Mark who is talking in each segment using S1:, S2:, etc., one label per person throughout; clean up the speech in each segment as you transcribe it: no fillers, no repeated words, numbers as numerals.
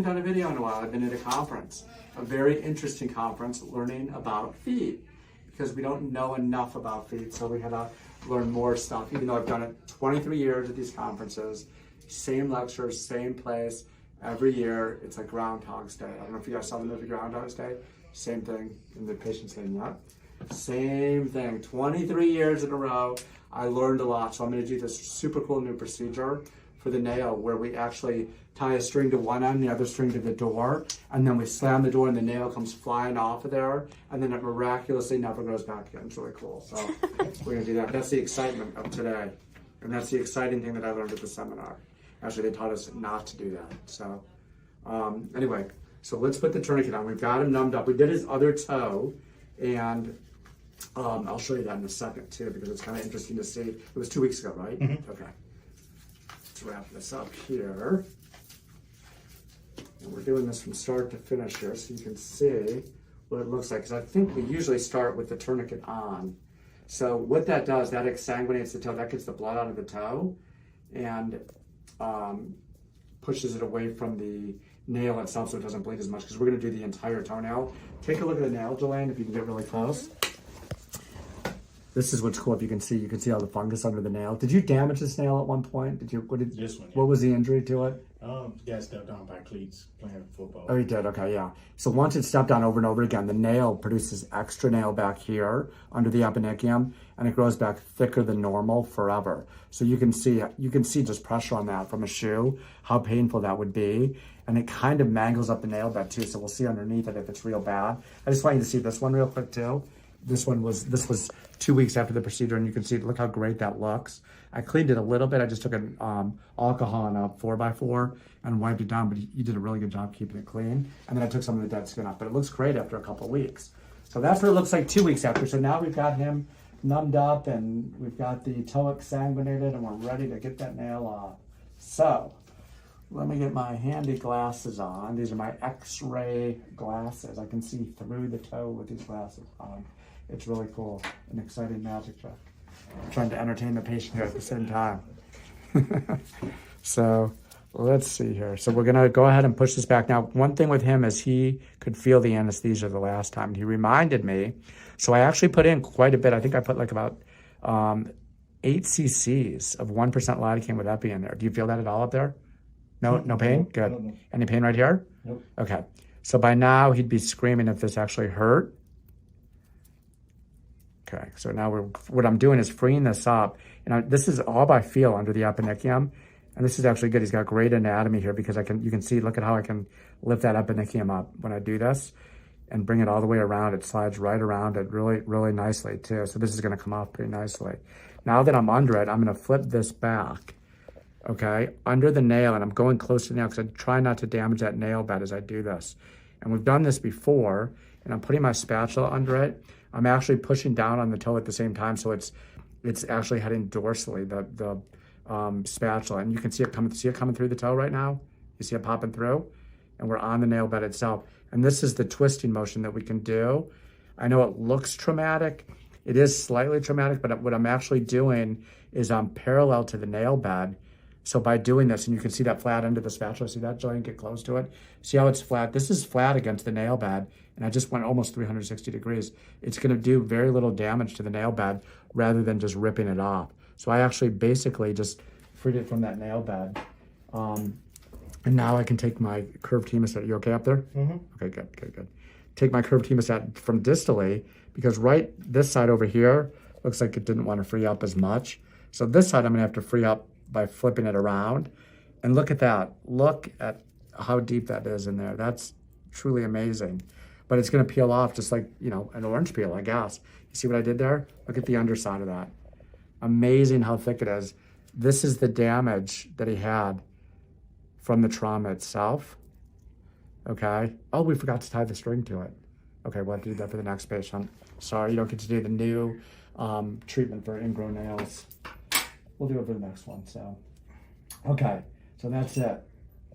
S1: Done a video in a while. I've been at a conference, a very interesting conference, learning about feet, because we don't know enough about feet, so we had to learn more stuff. Even though I've done it 23 years at these conferences, same lectures, same place, every year. It's like Groundhog's Day. I don't know if you guys saw the movie Groundhog's Day. Same thing in the patient saying that. Same thing. 23 years in a row. I learned a lot, so I'm going to do this super cool new procedure for the nail where we actually tie a string to one end, the other string to the door, and then we slam the door and the nail comes flying off of there, and then it miraculously never goes back again. It's really cool. So we're gonna do that. That's the excitement of today. And that's the exciting thing that I learned at the seminar. Actually, they taught us not to do that. So anyway, so let's put the tourniquet on. We've got him numbed up. We did his other toe, and I'll show you that in a second too, because it's kind of interesting to see. It was 2 weeks ago, right? Mm-hmm. Okay. Let's wrap this up here. And we're doing this from start to finish here, so you can see what it looks like. Because I think we usually start with the tourniquet on. So what that does, that exsanguinates the toe, that gets the blood out of the toe, and pushes it away from the nail itself so it doesn't bleed as much, because we're going to do the entire toenail. Take a look at the nail, Jelaine, if you can get really close. This is what's cool. If you can see all the fungus under the nail. Did you damage this nail at one point?
S2: This one, yeah.
S1: What was the injury to it?
S2: Got stepped on by cleats playing football.
S1: Oh, you did? Okay, yeah. So once it's stepped on over and over again, the nail produces extra nail back here under the eponychium, and it grows back thicker than normal forever. So you can see just pressure on that from a shoe, how painful that would be. And it kind of mangles up the nail bed too. So we'll see underneath it if it's real bad. I just want you to see this one real quick too. This was 2 weeks after the procedure, and you can see, look how great that looks. I cleaned it a little bit. I just took an alcohol and a 4x4 and wiped it down, but you did a really good job keeping it clean. And then I took some of the dead skin off, but it looks great after a couple of weeks. So that's what it looks like 2 weeks after. So now we've got him numbed up, and we've got the toe exsanguinated, and we're ready to get that nail off. So let me get my handy glasses on. These are my X-ray glasses. I can see through the toe with these glasses on. It's really cool, an exciting magic trick. I'm trying to entertain the patient here at the same time. So let's see here. So we're gonna go ahead and push this back. Now, one thing with him is he could feel the anesthesia the last time. He reminded me, so I actually put in quite a bit. I think I put like about 8 cc's of 1% lidocaine with epi in there. Do you feel that at all up there? No pain? Good. Any pain right here?
S2: Nope.
S1: Okay. So by now he'd be screaming if this actually hurt. Okay, so now what I'm doing is freeing this up. And this is all by feel under the eponychium. And this is actually good. He's got great anatomy here, because you can see, look at how I can lift that eponychium up when I do this and bring it all the way around. It slides right around it really, really nicely too. So this is gonna come off pretty nicely. Now that I'm under it, I'm gonna flip this back, okay, under the nail, and I'm going close to the nail because I try not to damage that nail bed as I do this. And we've done this before, and I'm putting my spatula under it. I'm actually pushing down on the toe at the same time, so it's actually heading dorsally, the spatula, and you can see it coming through the toe right now. You see it popping through, and we're on the nail bed itself. And this is the twisting motion that we can do. I know it looks traumatic. It is slightly traumatic, but what I'm actually doing is I'm parallel to the nail bed. So by doing this, and you can see that flat end of the spatula, see that joint, get close to it. See how it's flat? This is flat against the nail bed, and I just went almost 360 degrees. It's gonna do very little damage to the nail bed rather than just ripping it off. So I actually basically just freed it from that nail bed. And now I can take my curved hemostat. You okay up there? Mm-hmm. Okay, good. Take my curved hemostat from distally, because right this side over here looks like it didn't want to free up as much. So this side I'm gonna have to free up by flipping it around. And look at that. Look at how deep that is in there. That's truly amazing. But it's gonna peel off just like, an orange peel, I guess. You see what I did there? Look at the underside of that. Amazing how thick it is. This is the damage that he had from the trauma itself. Okay. Oh, we forgot to tie the string to it. Okay, we'll have to do that for the next patient. Sorry, you don't get to do the new treatment for ingrown nails. We'll do it for the next one, so. Okay, so that's it.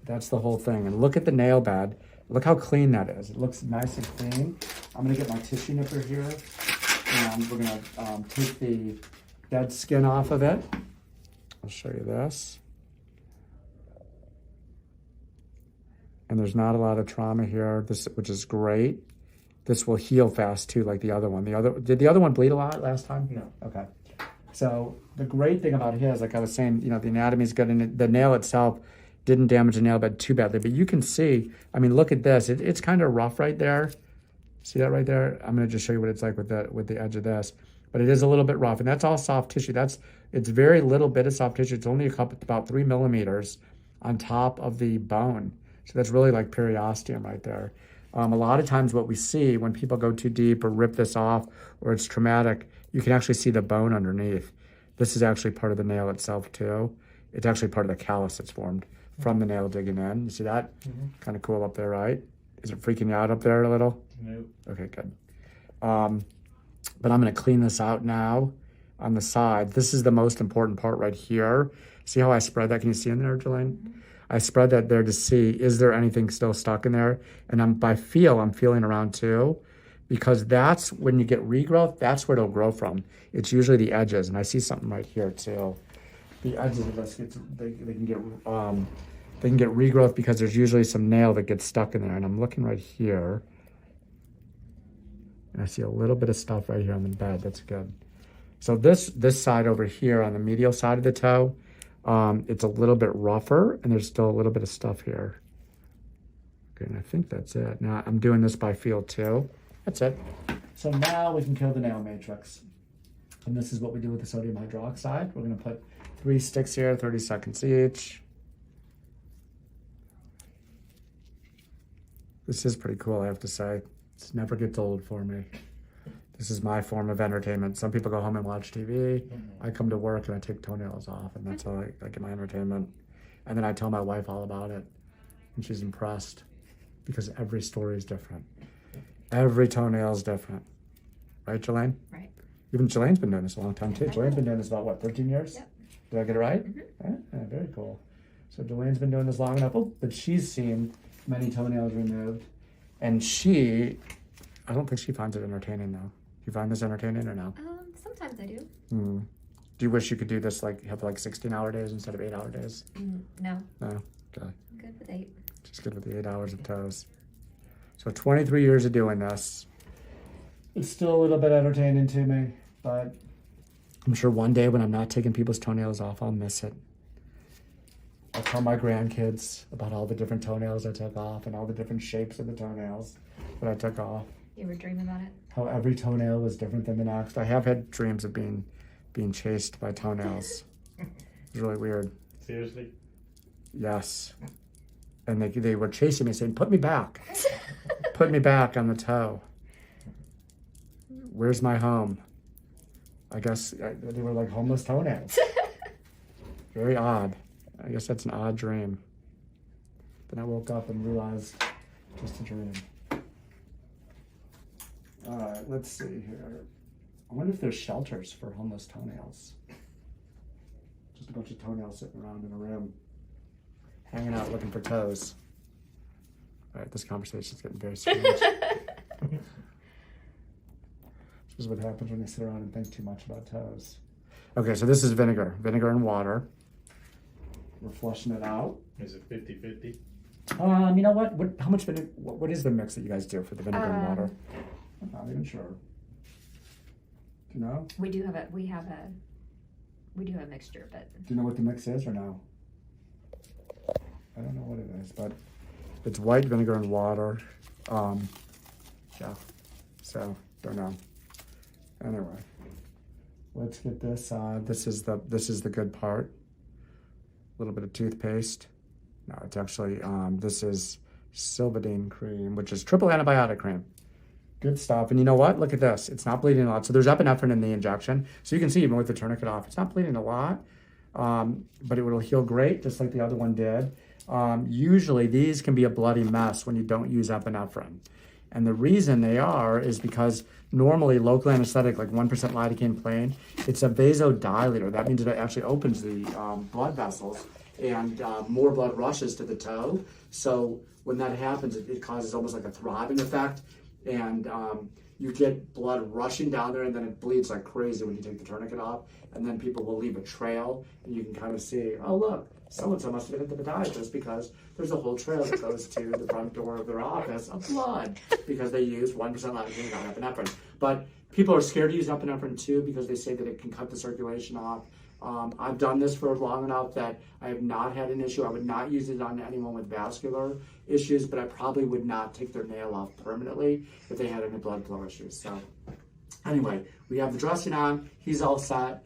S1: That's the whole thing. And look at the nail bed. Look how clean that is. It looks nice and clean. I'm gonna get my tissue nipper here, and we're gonna take the dead skin off of it. I'll show you this. And there's not a lot of trauma here, which is great. This will heal fast too, like the other one. Did the other one bleed a lot last time?
S2: No.
S1: Okay. So the great thing about his, like I was saying, you know, the anatomy is good, and the nail itself didn't damage the nail bed too badly. But you can see, I mean, look at this. It's kind of rough right there. See that right there? I'm going to just show you what it's like with the edge of this. But it is a little bit rough, and that's all soft tissue. It's very little bit of soft tissue. It's only about 3 millimeters on top of the bone. So that's really like periosteum right there. A lot of times what we see when people go too deep or rip this off or it's traumatic, you can actually see the bone underneath. This is actually part of the nail itself too. It's actually part of the callus that's formed from the nail digging in. You see that? Kind of cool up there, right? Is it freaking you out up there a little?
S2: No.
S1: Okay, good. But I'm going to clean this out now on the side. This is the most important part right here. See how I spread that? Can you see in there, Jelaine? I spread that there to see, is there anything still stuck in there? And I'm feeling around too, because that's when you get regrowth, that's where it'll grow from. It's usually the edges, and I see something right here too. The edges of this, they can get regrowth because there's usually some nail that gets stuck in there. And I'm looking right here, and I see a little bit of stuff right here on the bed. That's good. So this side over here on the medial side of the toe, it's a little bit rougher, and there's still a little bit of stuff here. Okay, and I think that's it. Now I'm doing this by feel too. That's it. So now we can kill the nail matrix. And this is what we do with the sodium hydroxide. We're gonna put 3 sticks here, 30 seconds each. This is pretty cool, I have to say. It never gets old for me. This is my form of entertainment. Some people go home and watch TV. I come to work and I take toenails off, and that's how I get my entertainment. And then I tell my wife all about it, and she's impressed because every story is different. Every toenail is different. Right, Jelaine?
S3: Right.
S1: Even Jelaine's been doing this a long time too. Jelaine's been doing this about, what, 13 years?
S3: Yep.
S1: Did I get it right? Yeah, very cool. So Jelaine's been doing this long enough, but she's seen many toenails removed. And I don't think she finds it entertaining though. Do you find this entertaining or no?
S3: Sometimes I do.
S1: Do you wish you could do this, like have like 16-hour days instead of 8-hour days?
S3: No.
S1: No? Okay.
S3: I'm good with 8.
S1: Just good with the 8 hours of toes. So 23 years of doing this. It's still a little bit entertaining to me, but I'm sure one day when I'm not taking people's toenails off, I'll miss it. I'll tell my grandkids about all the different toenails I took off and all the different shapes of the toenails that I took off.
S3: You ever dream about it?
S1: How every toenail was different than the next. I have had dreams of being chased by toenails. It's really weird.
S2: Seriously?
S1: Yes. And they were chasing me saying, put me back. Put me back on the toe. Where's my home? I guess they were like homeless toenails. Very odd. I guess that's an odd dream. Then I woke up and realized just a dream. All right, let's see here. I wonder if there's shelters for homeless toenails. Just a bunch of toenails sitting around in a room, hanging out looking for toes. All right, this conversation's getting very strange. This is what happens when you sit around and think too much about toes. Okay, so this is vinegar and water. We're flushing it out.
S2: Is it 50-50?
S1: You know what? How much vinegar? What is the mix that you guys do for the vinegar and water? I'm not even sure. Do you know?
S3: We do have a mixture, but
S1: Do you know what the mix is or no? I don't know what it is, but it's white vinegar and water. Yeah. So don't know. Anyway, let's get this. This is the good part. A little bit of toothpaste. No, it's actually this is Silvadene cream, which is triple antibiotic cream. Good stuff. And you know what? Look at this. It's not bleeding a lot. So there's epinephrine in the injection. So you can see even with the tourniquet off, it's not bleeding a lot, but it will heal great, just like the other one did. Usually these can be a bloody mess when you don't use epinephrine. And the reason they are is because normally local anesthetic, like 1% lidocaine plain, it's a vasodilator. That means it actually opens the blood vessels and more blood rushes to the toe. So when that happens, it causes almost like a throbbing effect. And you get blood rushing down there, and then it bleeds like crazy when you take the tourniquet off. And then people will leave a trail, and you can kind of see, oh, look, so-and-so must have been at the podiatrist because there's a whole trail that goes to the front door of their office of blood because they use 1% lidocaine, not epinephrine. But people are scared to use epinephrine too because they say that it can cut the circulation off. I've done this for long enough that I have not had an issue. I would not use it on anyone with vascular issues, but I probably would not take their nail off permanently if they had any blood flow issues. So anyway, we have the dressing on. He's all set.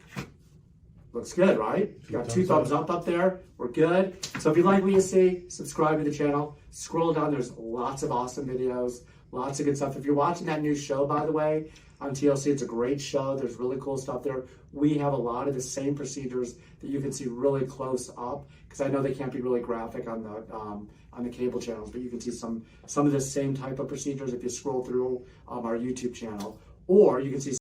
S1: Looks good, right? You got 2 thumbs up there. We're good. So if you like what you see, subscribe to the channel. Scroll down. There's lots of awesome videos, lots of good stuff. If you're watching that new show, by the way, on TLC, it's a great show. There's really cool stuff there. We have a lot of the same procedures that you can see really close up because I know they can't be really graphic on the cable channels, but you can see some of the same type of procedures if you scroll through our YouTube channel, or you can see